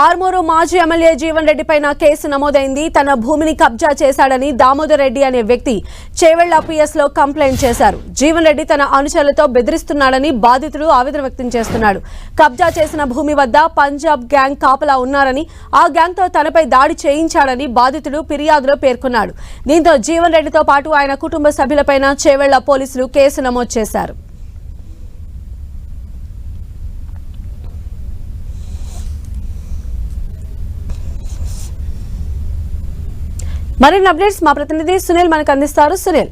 ఆర్మూరు మాజీ ఎమ్మెల్యే జీవన్ రెడ్డి పైన కేసు నమోదైంది. తన భూమిని కబ్జా చేశాడని దామోదర్ రెడ్డి అనే వ్యక్తి చేవెళ్ల పిఎస్ లో కంప్లైంట్ చేశారు. జీవన్ రెడ్డి తన అనుచరులతో బెదిరిస్తున్నాడని బాధితుడు ఆవేదన వ్యక్తం చేస్తున్నాడు. కబ్జా చేసిన భూమి వద్ద పంజాబ్ గ్యాంగ్ కాపలా ఉన్నారని, ఆ గ్యాంగ్ తో తనపై దాడి చేయించాడని బాధితుడు ఫిర్యాదులో పేర్కొన్నాడు. దీంతో జీవన్ రెడ్డితో పాటు ఆయన కుటుంబ సభ్యులపైన చేవెళ్ల పోలీసులు కేసు నమోదు చేశారు. మరిన్ని అప్డేట్స్ మా ప్రతినిధి సునీల్ మనకు అందిస్తారు. సునీల్,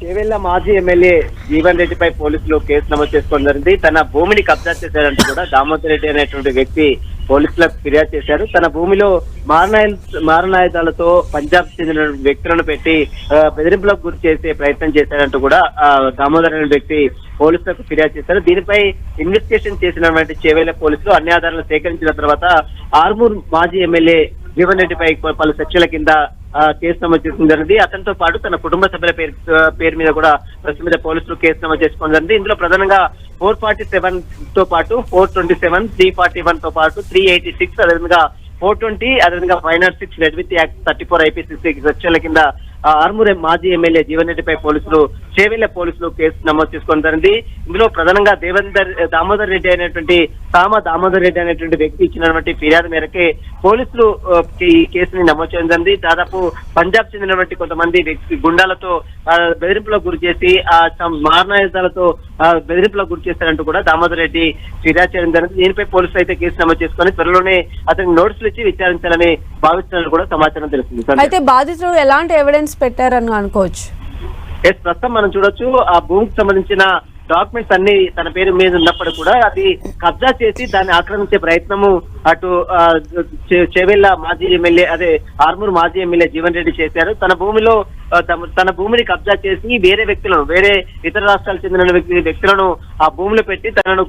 చేవెళ్ల మాజీ ఎమ్మెల్యే జీవన్ రెడ్డిపై పోలీసులు కేసు నమోదు చేసుకోవడం జరిగింది. తన భూమిని కబ్జా చేశారంటూ కూడా దామోదర్ రెడ్డి అనేటువంటి వ్యక్తి పోలీసులకు ఫిర్యాదు చేశారు. తన భూమిలో మారణాయుధాలతో పంజాబ్ చెందిన వ్యక్తులను పెట్టి బెదిరింపులకు గురి చేసే ప్రయత్నం చేశారంటూ కూడా దామోదర్ అనే వ్యక్తి పోలీసులకు ఫిర్యాదు చేశారు. దీనిపై ఇన్వెస్టిగేషన్ చేసినటువంటి చేవెళ్ల పోలీసులు అన్ని ఆధారాలు సేకరించిన తర్వాత ఆర్మూర్ మాజీ ఎమ్మెల్యే జీవన్ రెడ్డిపై పలు సెక్షన్ల కింద కేసు నమోదు చేసుకోవడం జరిగింది. అతనితో పాటు తన కుటుంబ సభ్యుల పేరు మీద కూడా ప్రస్తుతం మీద పోలీసులు కేసు నమోదు చేసుకోవడం జరిగింది. ఇందులో ప్రధానంగా 447 తో పాటు 427, 341 తో పాటు 386, అదేవిధంగా 420, అదేవిధంగా 506 రెడ్ విత్ యాక్ట్ 34 IPC సెక్షన్ల కింద ఆర్మూర్ మాజీ ఎమ్మెల్యే జీవన్ రెడ్డిపై పోలీసులు చేవెళ్ల పోలీసులు కేసు నమోదు చేసుకోవడం జరిగింది. ఇందులో ప్రధానంగా దామోదర్ రెడ్డి అనేటువంటి వ్యక్తి ఇచ్చినటువంటి ఫిర్యాదు మేరకే పోలీసులు ఈ కేసుని నమోదు చేయడం జరిగింది. దాదాపు పంజాబ్ చెందినటువంటి కొంతమంది వ్యక్తి గుండాలతో బెదిరింపులకు గురి చేసి మారణాయుధాలతో బెదిరింపులకు గురి చేశారంటూ కూడా దామోదర్ రెడ్డి ఫిర్యాదు చేయడం జరిగింది. దీనిపై పోలీసులు అయితే కేసు నమోదు చేసుకుని త్వరలోనే అతనికి నోటీసులు ఇచ్చి విచారించాలని భావిస్తున్నట్లు కూడా సమాచారం తెలుస్తుంది. అయితే బాధితులు ఎలాంటి ఎవిడెన్స్ పెట్టారని అనుకోవచ్చు? ప్రస్తుతం మనం చూడొచ్చు, ఆ భూమికి సంబంధించిన డాక్యుమెంట్స్ అన్ని తన పేరు మీద ఉన్నప్పుడు కూడా అది కబ్జా చేసి దాన్ని ఆక్రమించే ప్రయత్నము అటు చేవెళ్ల మాజీ ఎమ్మెల్యే ఆర్మూర్ మాజీ ఎమ్మెల్యే జీవన్ రెడ్డి చేశారు. తన భూమిని కబ్జా చేసి వేరే ఇతర రాష్ట్రాలకు చెందిన వ్యక్తులను ఆ భూమిలో పెట్టి తనను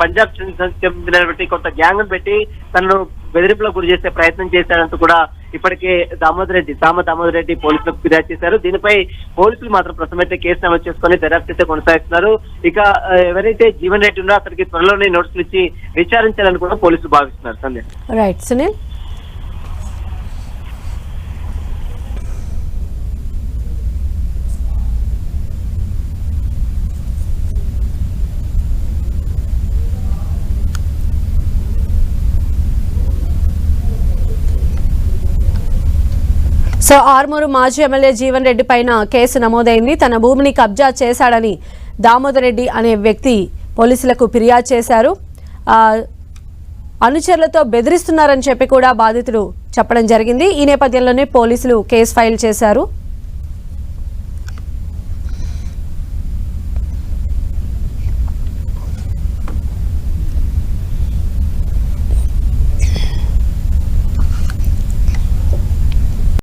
పంజాబ్ చెందినటువంటి కొంత గ్యాంగ్ పెట్టి తనను బెదిరింపులకు గురి చేసే ప్రయత్నం చేశారంటూ కూడా ఇప్పటికే దామోదర్ రెడ్డి పోలీసులకు ఫిర్యాదు చేశారు. దీనిపై పోలీసులు మాత్రం ప్రస్తుతం అయితే కేసు నమోదు చేసుకుని దర్యాప్తు అయితే కొనసాగిస్తున్నారు. ఇక ఎవరైతే జీవన్ రెడ్డి ఉన్నారో అతనికి త్వరలోనే నోటీసులు ఇచ్చి విచారించాలని కూడా పోలీసులు భావిస్తున్నారు. సంధ్య, రైట్ సునీల్. సో ఆర్మూరు మాజీ ఎమ్మెల్యే జీవన్ రెడ్డి పైన కేసు నమోదైంది. తన భూమిని కబ్జా చేశాడని దామోదర్ రెడ్డి అనే వ్యక్తి పోలీసులకు ఫిర్యాదు చేశారు. అనుచరులతో బెదిరిస్తున్నారని చెప్పి కూడా బాధితుడు చెప్పడం జరిగింది. ఈ నేపథ్యంలోనే పోలీసులు కేసు ఫైల్ చేశారు.